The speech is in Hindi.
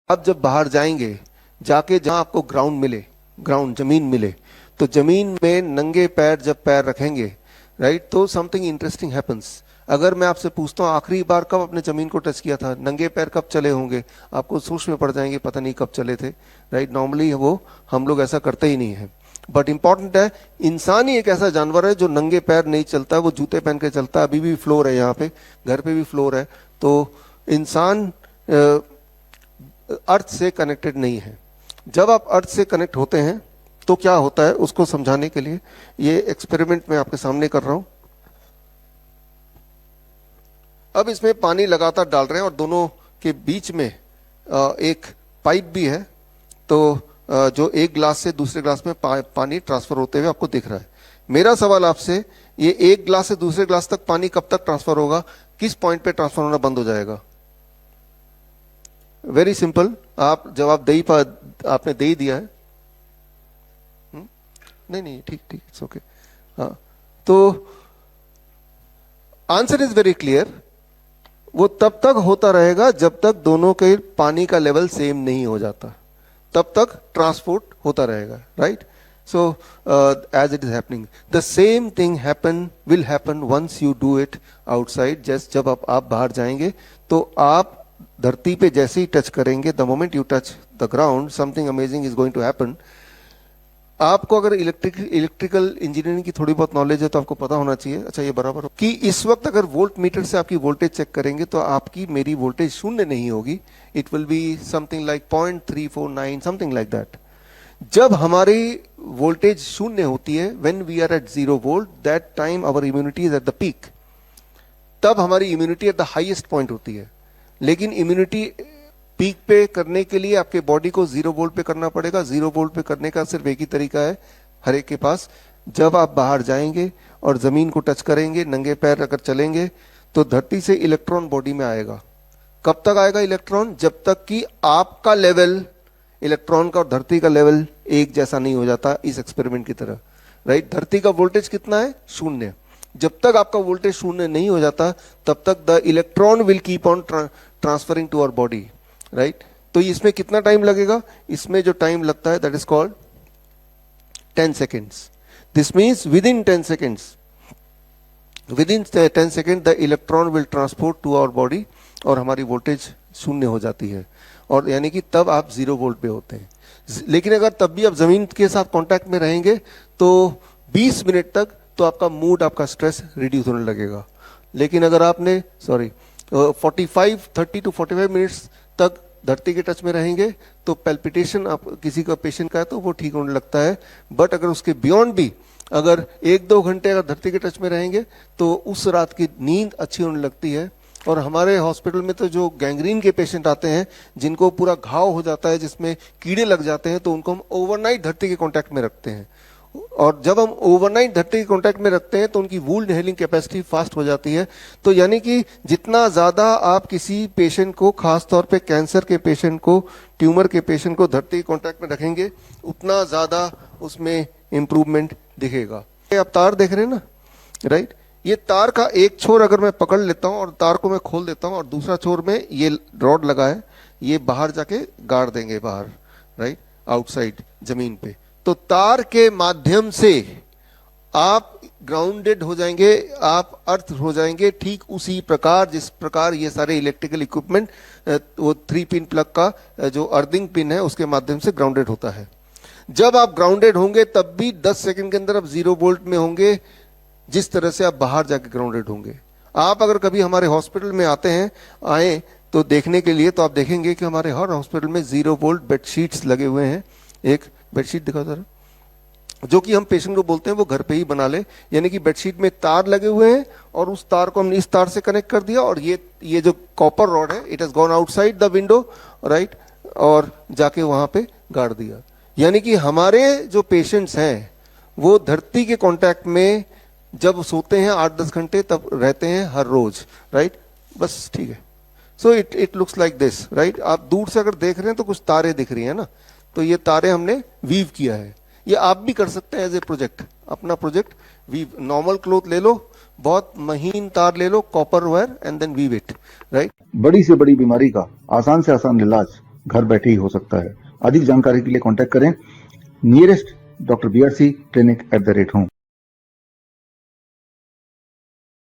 आप जब बाहर जाएंगे, जाके जहां आपको ग्राउंड मिले, ग्राउंड जमीन मिले, तो जमीन में नंगे पैर जब पैर रखेंगे, राइट, तो समथिंग इंटरेस्टिंग हैपन्स। अगर मैं आपसे पूछता हूँ आखिरी बार कब अपने जमीन को टच किया था, नंगे पैर कब चले होंगे, आपको सोच में पड़ जाएंगे पता नहीं कब चले थे, राइट। नॉर्मली वो हम लोग ऐसा करते ही नहीं है। बट इंपॉर्टेंट है, इंसान ही एक ऐसा जानवर है जो नंगे पैर नहीं चलता, वो जूते पहन के चलता है। अभी भी फ्लोर है यहाँ पे, घर पे भी फ्लोर है। तो इंसान अर्थ से कनेक्टेड नहीं है। जब आप अर्थ से कनेक्ट होते हैं तो क्या होता है, उसको समझाने के लिए ये एक्सपेरिमेंट मैं आपके सामने कर रहा हूं। अब इसमें पानी लगातार डाल रहे हैं और दोनों के बीच में एक पाइप भी है। तो जो एक ग्लास से दूसरे ग्लास में पानी ट्रांसफर होते हुए आपको दिख रहा है। मेरा सवाल आपसे, ये एक ग्लास से दूसरे ग्लास तक पानी कब तक ट्रांसफर होगा, किस पॉइंट पे ट्रांसफर होना बंद हो जाएगा? वेरी सिंपल, आप जवाब आपने दे ही दिया है। नहीं नहीं, ठीक ठीक, इट्स ओके। हाँ, तो आंसर इज वेरी क्लियर। वो तब तक होता रहेगा जब तक दोनों के पानी का लेवल सेम नहीं हो जाता, तब तक ट्रांसपोर्ट होता रहेगा, right. So as it is happening, the same thing will happen once you do it outside. Just जब आप बाहर जाएंगे तो आप धरती पे जैसे ही टच करेंगे, the moment you touch the ground, something amazing is going to happen. आपको अगर इलेक्ट्रिकल इंजीनियरिंग की थोड़ी बहुत नॉलेज है तो आपको पता होना चाहिए, अच्छा ये बराबर हो कि इस वक्त अगर वोल्ट मीटर से आपकी वोल्टेज चेक करेंगे तो आपकी मेरी वोल्टेज शून्य नहीं होगी। It will be something like 0.349, something like that. जब हमारी वोल्टेज शून्य होती है, when we are at 0 volt, that time our immunity is at the peak. तब हमारी immunity at the highest point होती है। लेकिन इम्यूनिटी पीक पे करने के लिए आपके बॉडी को 0 वोल्ट पे करना पड़ेगा। 0 वोल्ट पे करने का सिर्फ एक ही तरीका है हर एक के पास, जब आप बाहर जाएंगे और जमीन को टच करेंगे, नंगे पैर अगर चलेंगे, तो धरती से इलेक्ट्रॉन बॉडी में आएगा। कब तक आएगा इलेक्ट्रॉन? जब तक कि आपका लेवल इलेक्ट्रॉन का और धरती का लेवल एक जैसा नहीं हो जाता, इस एक्सपेरिमेंट की तरह, राइट। धरती का वोल्टेज कितना है? 0। जब तक आपका वोल्टेज 0 नहीं हो जाता तब तक the electron will keep on transferring to our body, right. तो इसमें कितना टाइम लगेगा? इसमें जो टाइम लगता है that is called 10 seconds. This means within 10 seconds, within 10 second the electron will transport to our body और हमारी वोल्टेज 0 हो जाती है। और यानी कि तब आप 0 वोल्ट पे होते हैं। लेकिन अगर तब भी आप जमीन के साथ कांटेक्ट में रहेंगे तो 20 मिनट तक तो आपका मूड, आपका स्ट्रेस रिड्यूस होने लगेगा। लेकिन अगर आपने 30 to 45 मिनट्स तक धरती के टच में रहेंगे तो पैल्पिटेशन आप किसी का पेशेंट का है तो वो ठीक होने लगता है। बट अगर उसके बियॉन्ड भी अगर 1-2 घंटे अगर धरती के टच में रहेंगे तो उस रात की नींद अच्छी होने लगती है। और हमारे हॉस्पिटल में तो जो गैंग्रीन के पेशेंट आते हैं, जिनको पूरा घाव हो जाता है, जिसमें कीड़े लग जाते हैं, तो उनको हम ओवरनाइट धरती के कांटेक्ट में रखते हैं। और जब हम ओवरनाइट धरती के कांटेक्ट में रखते हैं तो उनकी वुंड हीलिंग कैपेसिटी फास्ट हो जाती है। तो यानी कि जितना ज्यादा आप किसी पेशेंट को, खास तौर पे कैंसर के पेशेंट को, ट्यूमर के पेशेंट को धरती के कांटेक्ट में रखेंगे, उतना ज्यादा उसमें इंप्रूवमेंट दिखेगा। आप तार देख रहे हैं ना, राइट। ये तार का एक छोर अगर मैं पकड़ लेता हूं और तार को मैं खोल देता हूं और दूसरा छोर में ये रॉड लगा है, ये बाहर जाके गाड़ देंगे बाहर, राइट, आउटसाइड जमीन पे। तो तार के माध्यम से आप ग्राउंडेड हो जाएंगे, आप अर्थ हो जाएंगे, ठीक उसी प्रकार जिस प्रकार ये सारे इलेक्ट्रिकल इक्विपमेंट, वो 3 पिन प्लग का जो अर्थिंग पिन है उसके माध्यम से ग्राउंडेड होता है। जब आप ग्राउंडेड होंगे तब भी 10 सेकंड के अंदर आप 0 वोल्ट में होंगे, जिस तरह से आप बाहर जाके ग्राउंडेड होंगे। आप अगर कभी हमारे हॉस्पिटल में आए तो देखने के लिए, तो आप देखेंगे कि हमारे हर हॉस्पिटल में 0 वोल्ट बेडशीट्स लगे हुए हैं। एक बेडशीट दिखाओ जरा, जो कि हम पेशेंट को बोलते हैं वो घर पे ही बना ले। यानी कि बेडशीट में तार लगे हुए हैं और उस तार को हमने इस तार से कनेक्ट कर दिया और ये जो कॉपर रॉड है, it has gone outside the window, right, और जाके वहां पे गाड़ दिया। यानी कि हमारे जो पेशेंट्स हैं वो धरती के कांटेक्ट में जब सोते हैं 8-10 घंटे तब रहते हैं हर रोज, राइट। बस ठीक है। So it looks like this, right. आप दूर से अगर देख रहे हैं तो कुछ तारे दिख रही है ना, तो ये तारे हमने वीव किया है। ये आप भी कर सकते हैं एज ए प्रोजेक्ट, अपना प्रोजेक्ट वीव। नॉर्मल क्लोथ ले लो, बहुत महीन तार ले लो, copper wire, and then weave it, right. बड़ी से बड़ी बीमारी का आसान से आसान इलाज घर बैठे ही हो सकता है। अधिक जानकारी के लिए कॉन्टैक्ट करें nearest doctor BRC clinic @home।